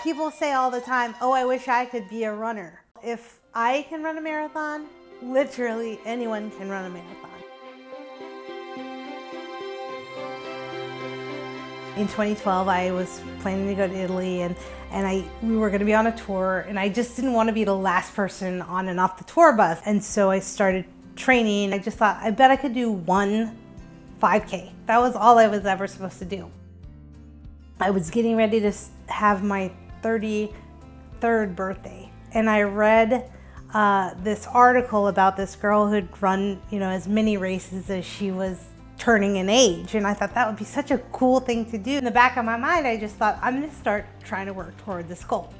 People say all the time, oh, I wish I could be a runner. If I can run a marathon, literally anyone can run a marathon. In 2012, I was planning to go to Italy, and we were going to be on a tour, and I just didn't want to be the last person on and off the tour bus. And so I started training. I just thought, I bet I could do one 5K. That was all I was ever supposed to do. I was getting ready to have my 33rd birthday, and I read this article about this girl who'd run, as many races as she was turning in age, and I thought that would be such a cool thing to do. In the back of my mind, I just thought, I'm gonna start trying to work toward this goal.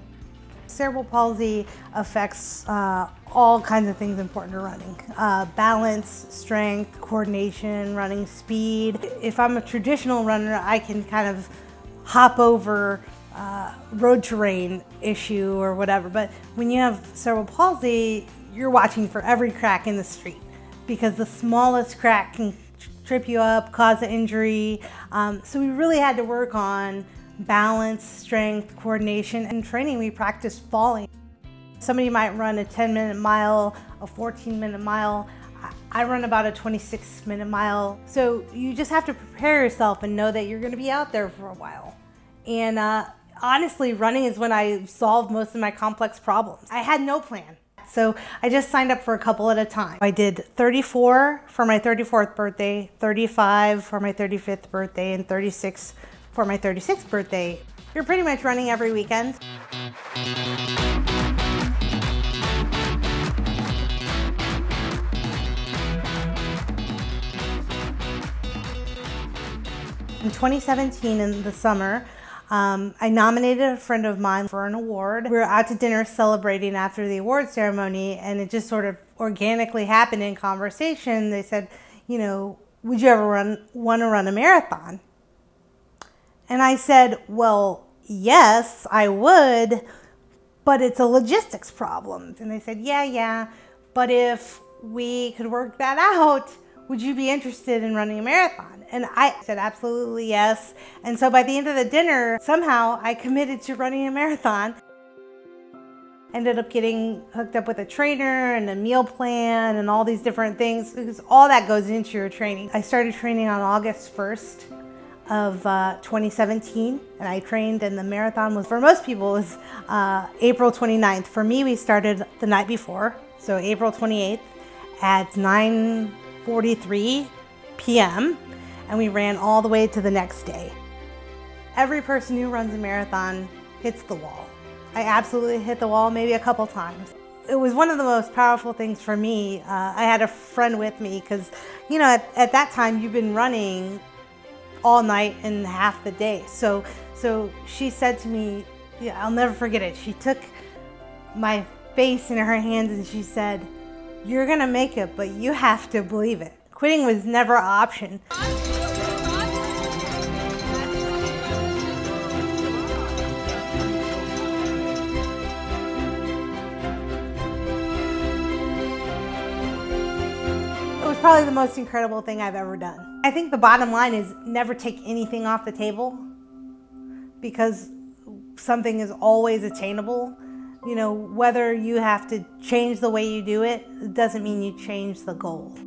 Cerebral palsy affects all kinds of things important to running. Balance, strength, coordination, running speed. If I'm a traditional runner, I can kind of hop over road terrain issue or whatever, but when you have cerebral palsy, you're watching for every crack in the street, because the smallest crack can trip you up, cause an injury. So we really had to work on balance, strength, coordination. In training, we practiced falling. Somebody might run a 10-minute mile, a 14-minute mile. I run about a 26-minute mile. So you just have to prepare yourself and know that you're gonna be out there for a while. And honestly, running is when I solved most of my complex problems. I had no plan. So I just signed up for a couple at a time. I did 34 for my 34th birthday, 35 for my 35th birthday, and 36 for my 36th birthday. You're pretty much running every weekend. In 2017, in the summer, I nominated a friend of mine for an award. We were out to dinner celebrating after the award ceremony, and it just sort of organically happened in conversation. They said, would you ever want to run a marathon? And I said, well, yes, I would, but it's a logistics problem. And they said, yeah, but if we could work that out, would you be interested in running a marathon? And I said, absolutely yes. And so by the end of the dinner, somehow I committed to running a marathon. Ended up getting hooked up with a trainer and a meal plan and all these different things, because all that goes into your training. I started training on August 1st of 2017, and I trained, and the marathon was, for most people, was April 29th. For me, we started the night before, so April 28th at 9:43 p.m. and we ran all the way to the next day. Every person who runs a marathon hits the wall. I absolutely hit the wall maybe a couple times. It was one of the most powerful things for me. I had a friend with me because, at that time you've been running all night and half the day. So she said to me, I'll never forget it. She took my face in her hands and she said, you're gonna make it, but you have to believe it. Quitting was never an option. It was probably the most incredible thing I've ever done. I think the bottom line is never take anything off the table, because something is always attainable. Whether you have to change the way you do it, doesn't mean you change the goal.